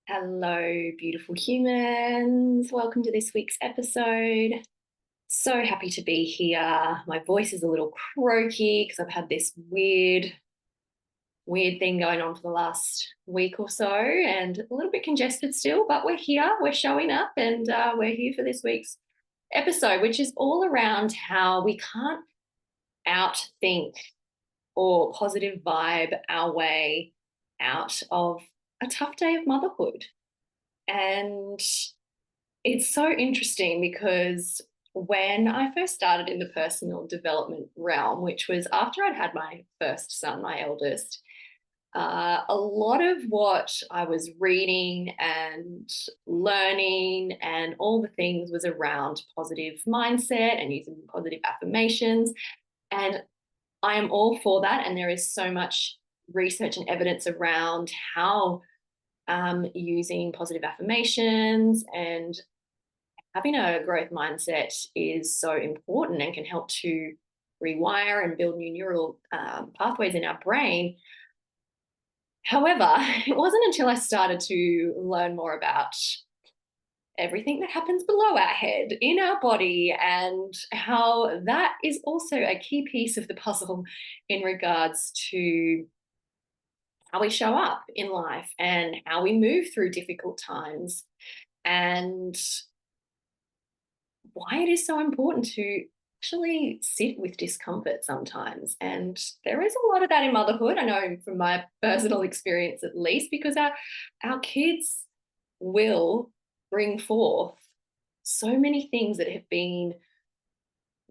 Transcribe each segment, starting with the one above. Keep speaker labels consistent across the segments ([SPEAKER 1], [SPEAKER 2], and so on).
[SPEAKER 1] Hello, beautiful humans. Welcome to this week's episode. So happy to be here. My voice is a little croaky because I've had this weird thing going on for the last week or so and a little bit congested still, but we're here, we're showing up, and we're here for this week's episode, which is all around how we can't outthink or positive vibe our way out of a tough day of motherhood. And it's so interesting because when I first started in the personal development realm, which was after I'd had my first son, my eldest, a lot of what I was reading and learning and all the things was around positive mindset and using positive affirmations. And I am all for that. And there is so much research and evidence around how using positive affirmations and having a growth mindset is so important and can help to rewire and build new neural pathways in our brain. However, it wasn't until I started to learn more about everything that happens below our head in our body and how that is also a key piece of the puzzle in regards to how we show up in life and how we move through difficult times and why it is so important to actually sit with discomfort sometimes. And there is a lot of that in motherhood. I know from my personal experience, at least, because our kids will bring forth so many things that have been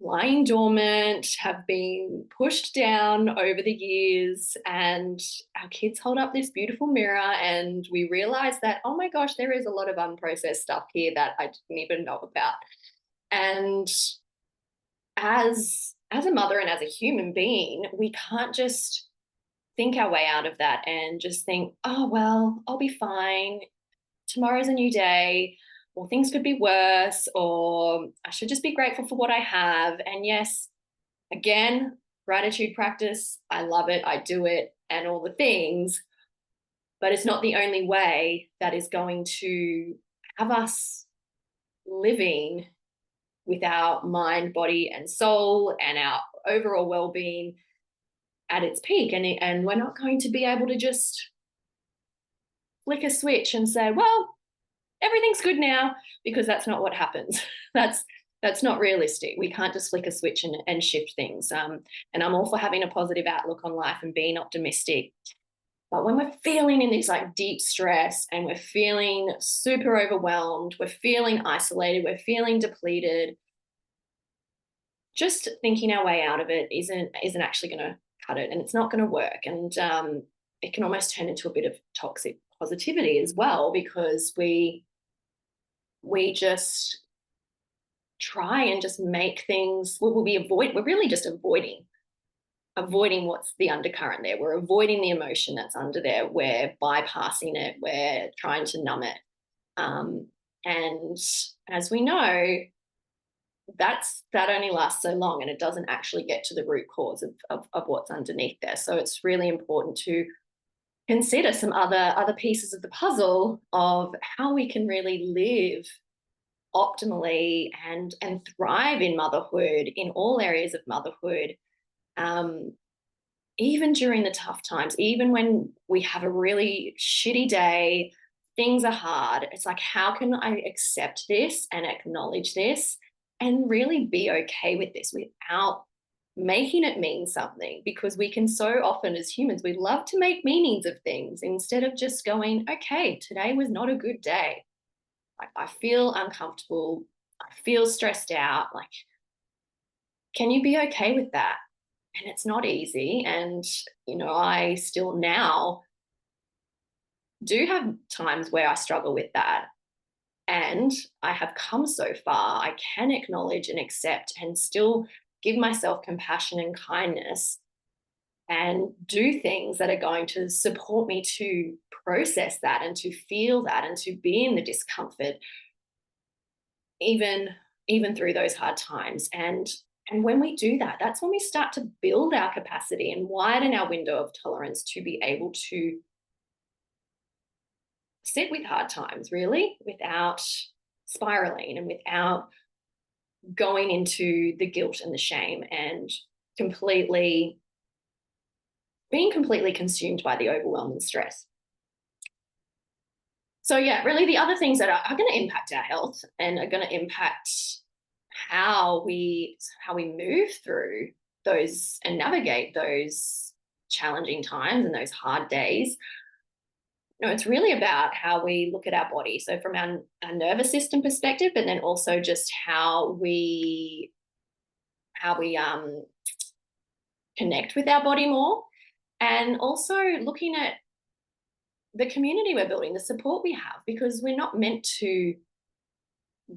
[SPEAKER 1] lying dormant, have been pushed down over the years. And our kids hold up this beautiful mirror, and we realize that, oh my gosh, there is a lot of unprocessed stuff here that I didn't even know about. And as a mother and as a human being, we can't just think our way out of that and just think, oh well, I'll be fine. Tomorrow's a new day, or things could be worse, or I should just be grateful for what I have. And yes, again, gratitude practice, I love it, I do it, and all the things, but it's not the only way that is going to have us living with our mind, body, and soul and our overall well-being at its peak. And we're not going to be able to just flick a switch and say, well, everything's good now, because that's not what happens. That's not realistic. We can't just flick a switch and shift things. And I'm all for having a positive outlook on life and being optimistic. But when we're feeling in this like deep stress and we're feeling super overwhelmed, we're feeling isolated, we're feeling depleted, just thinking our way out of it isn't actually going to cut it, and it's not going to work. And it can almost turn into a bit of toxic positivity as well, because we just try and just make things, we're really just avoiding what's the undercurrent there. We're avoiding the emotion that's under there. We're bypassing it. We're trying to numb it. And as we know, that only lasts so long, and it doesn't actually get to the root cause of what's underneath there. So it's really important to consider some other pieces of the puzzle of how we can really live optimally and thrive in motherhood, in all areas of motherhood, even during the tough times, even when we have a really shitty day, things are hard. It's like, how can I accept this and acknowledge this and really be okay with this without making it mean something? Because we can so often, as humans, we love to make meanings of things instead of just going, okay, today was not a good day. Like, I feel uncomfortable. I feel stressed out. Like, can you be okay with that? And it's not easy. And, I still now do have times where I struggle with that. And I have come so far. I can acknowledge and accept and still give myself compassion and kindness and do things that are going to support me to process that and to feel that and to be in the discomfort, even through those hard times. And when we do that, that's when we start to build our capacity and widen our window of tolerance to be able to sit with hard times, really, without spiraling and without going into the guilt and the shame and completely being completely consumed by the overwhelming stress. So yeah, really the other things that are going to impact our health and are going to impact how we move through those and navigate those challenging times and those hard days. It's really about how we look at our body. So from our nervous system perspective, but then also just how we connect with our body more, and also looking at the community we're building, the support we have, because we're not meant to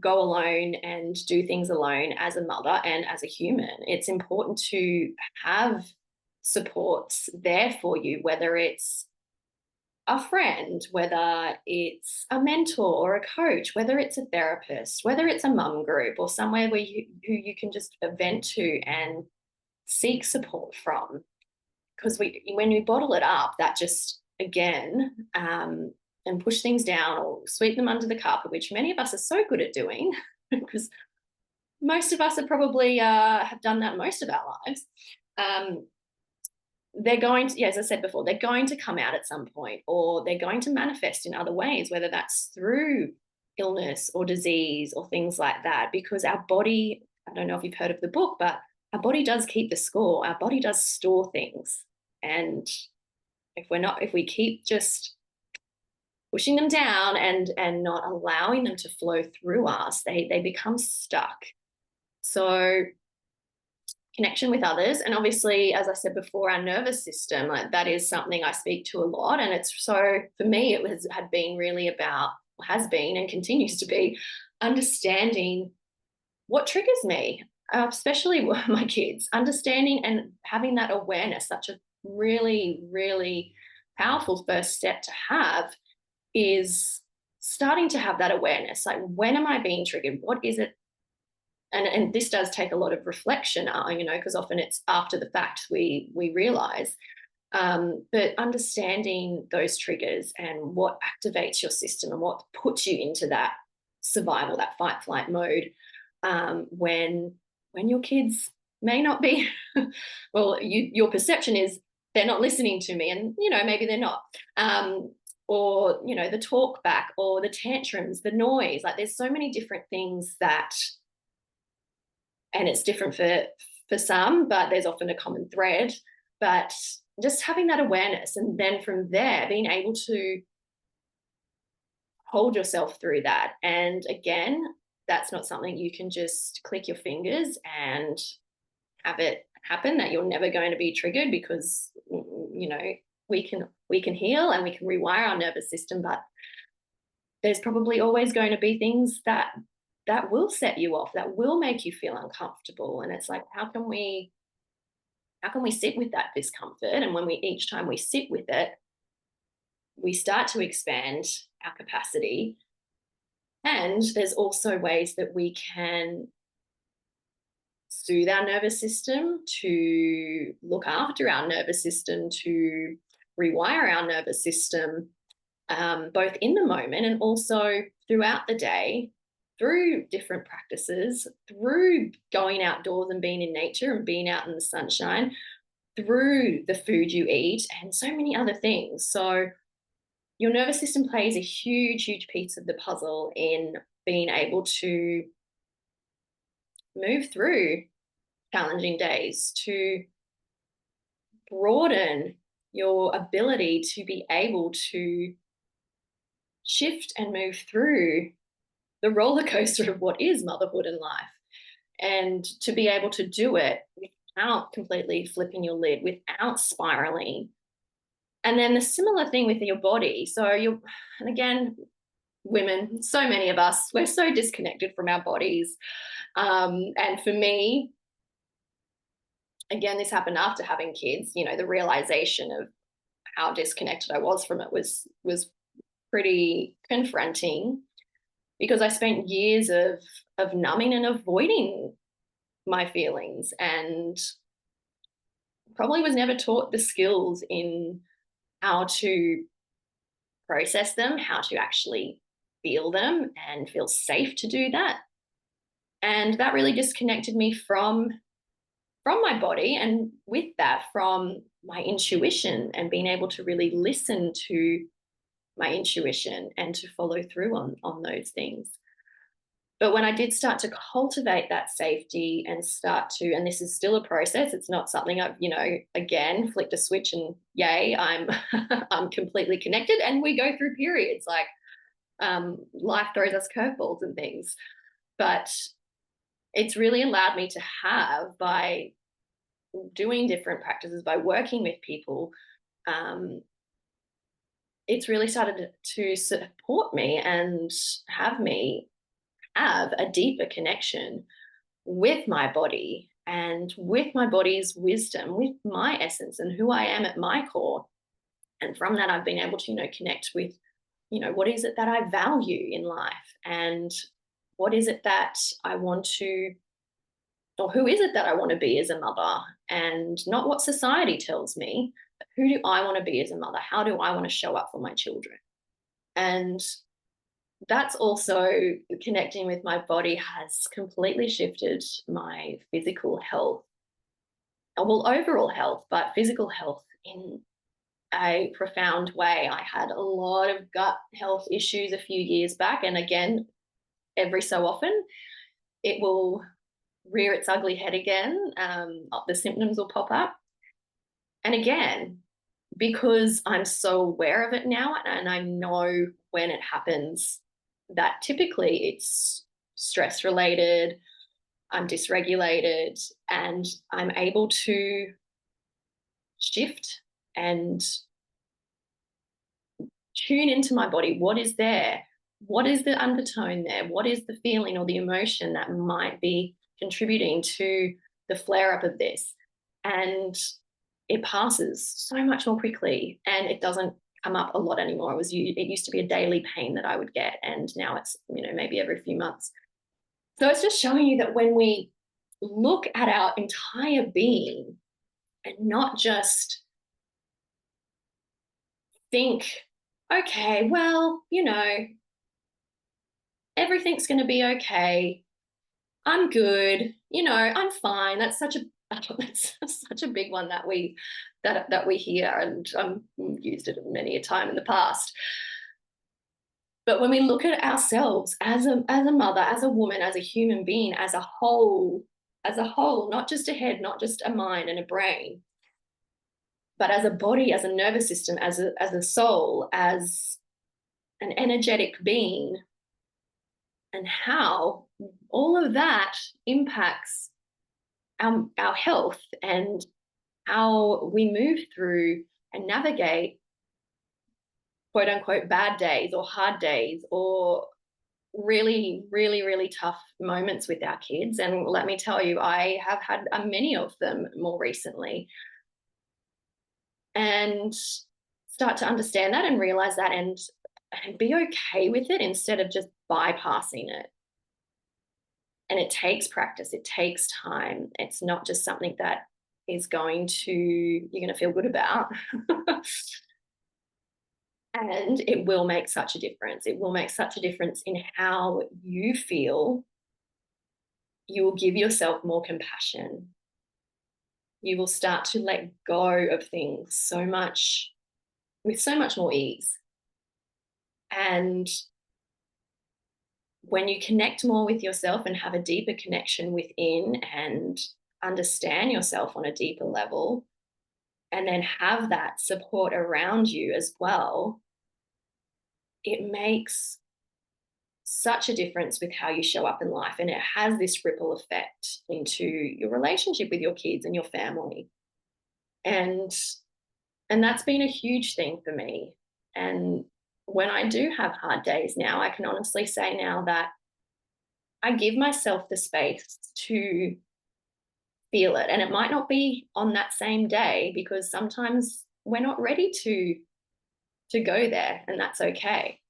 [SPEAKER 1] go alone and do things alone as a mother and as a human. It's important to have supports there for you, whether it's a friend, whether it's a mentor or a coach, whether it's a therapist, whether it's a mum group or somewhere who you can just vent to and seek support from. Because when we bottle it up, that just, again, and push things down or sweep them under the carpet, which many of us are so good at doing, because most of us are probably have done that most of our lives. They're going to, as I said before, they're going to come out at some point, or they're going to manifest in other ways, whether that's through illness or disease or things like that, because our body, I don't know if you've heard of the book, but our body does keep the score. Our body does store things. And if we keep just pushing them down and not allowing them to flow through us, they become stuck. So connection with others, and obviously, as I said before, our nervous system, like that is something I speak to a lot. And it's so, for me, had been really about, has been and continues to be, understanding what triggers me, especially my kids, understanding and having that awareness. Such a really, really powerful first step to have is starting to have that awareness. Like, when am I being triggered? What is it? And this does take a lot of reflection, because often it's after the fact we realize. But understanding those triggers and what activates your system and what puts you into that survival, that fight flight mode, when your kids may not be, well, your perception is they're not listening to me, and maybe they're not. Or the talk back, or the tantrums, the noise. Like, there's so many different things that. And it's different for some, but there's often a common thread. But just having that awareness, and then from there being able to hold yourself through that. And again, that's not something you can just click your fingers and have it happen, that you're never going to be triggered, because we can heal and we can rewire our nervous system, but there's probably always going to be things that will set you off, that will make you feel uncomfortable. And it's like, how can we sit with that discomfort? And when each time we sit with it, we start to expand our capacity. And there's also ways that we can soothe our nervous system, to look after our nervous system, to rewire our nervous system, both in the moment and also throughout the day, through different practices, through going outdoors and being in nature and being out in the sunshine, through the food you eat, and so many other things. So your nervous system plays a huge, huge piece of the puzzle in being able to move through challenging days, to broaden your ability to be able to shift and move through the roller coaster of what is motherhood and life, and to be able to do it without completely flipping your lid, without spiraling. And then the similar thing with your body. So and again, women, so many of us, we're so disconnected from our bodies. And for me, again, this happened after having kids. The realization of how disconnected I was from it was pretty confronting, because I spent years of numbing and avoiding my feelings, and probably was never taught the skills in how to process them, how to actually feel them and feel safe to do that. And that really disconnected me from my body, and with that from my intuition, and being able to really listen to my intuition and to follow through on those things. But when I did start to cultivate that safety and start to, and this is still a process, it's not something I've, again, flicked a switch and yay, I'm I'm completely connected. And we go through periods like life throws us curveballs and things. But it's really allowed me to have, by doing different practices, by working with people, um, it's really started to support me and have me have a deeper connection with my body and with my body's wisdom, with my essence and who I am at my core. And from that, I've been able to, connect with, what is it that I value in life, and what is it that I want to, or who is it that I want to be as a mother, and not what society tells me, but who do I want to be as a mother? How do I want to show up for my children? And that's also, connecting with my body has completely shifted my physical health, well, overall health, but physical health in a profound way. I had a lot of gut health issues a few years back. And again, every so often, it will rear its ugly head again. The symptoms will pop up. And again, because I'm so aware of it now and I know when it happens, that typically it's stress related, I'm dysregulated, and I'm able to shift and tune into my body. What is there? What is the undertone there? What is the feeling or the emotion that might be contributing to the flare up of this? And it passes so much more quickly, and it doesn't come up a lot anymore. It used to be a daily pain that I would get, and now it's, maybe every few months. So it's just showing you that when we look at our entire being and not just think, okay, well, everything's going to be okay, I'm good, I'm fine. That's such a that's such a big one that we hear, and used it many a time in the past. But when we look at ourselves as a mother, as a woman, as a human being, as a whole, not just a head, not just a mind and a brain, but as a body, as a nervous system, as a soul, as an energetic being, and how all of that impacts our health and how we move through and navigate quote unquote bad days or hard days or really, really, really tough moments with our kids. And let me tell you, I have had many of them more recently. And start to understand that and realize that, and be okay with it instead of just bypassing it. And it takes practice, it takes time. It's not just something that is you're going to feel good about. And it will make such a difference. It will make such a difference in how you feel. You will give yourself more compassion. You will start to let go of things with so much more ease. And when you connect more with yourself and have a deeper connection within and understand yourself on a deeper level, and then have that support around you as well, it makes such a difference with how you show up in life. And it has this ripple effect into your relationship with your kids and your family. And that's been a huge thing for me. And when I do have hard days now, I can honestly say now that I give myself the space to feel it. And it might not be on that same day, because sometimes we're not ready to go there, and that's okay.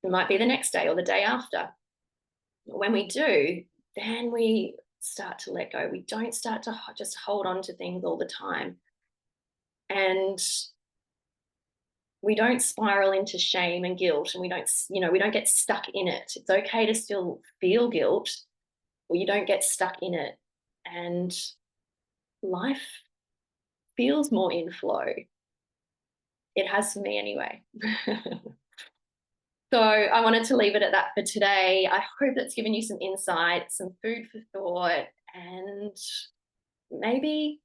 [SPEAKER 1] It might be the next day or the day after. When we do, then we start to let go. We don't start to just hold on to things all the time. And we don't spiral into shame and guilt, and we don't get stuck in it. It's okay to still feel guilt, or you don't get stuck in it. And life feels more in flow. It has for me anyway. So I wanted to leave it at that for today. I hope that's given you some insight, some food for thought, and maybe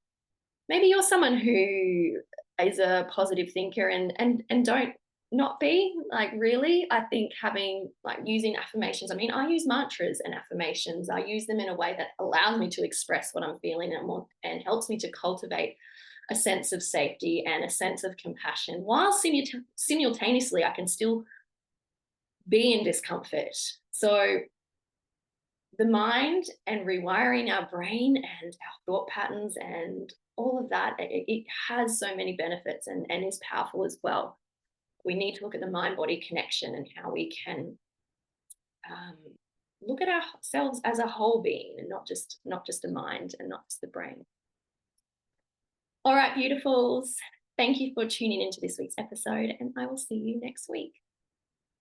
[SPEAKER 1] you're someone who is a positive thinker and don't not be like, really. I think having like using affirmations, I mean, I use mantras and affirmations. I use them in a way that allows me to express what I'm feeling and helps me to cultivate a sense of safety and a sense of compassion, while simultaneously I can still be in discomfort. So the mind and rewiring our brain and our thought patterns and all of that, it has so many benefits and is powerful as well. We need to look at the mind body connection and how we can um, look at ourselves as a whole being, and not just a mind and not just the brain. All right, beautifuls. Thank you for tuning into this week's episode, and I will see you next week.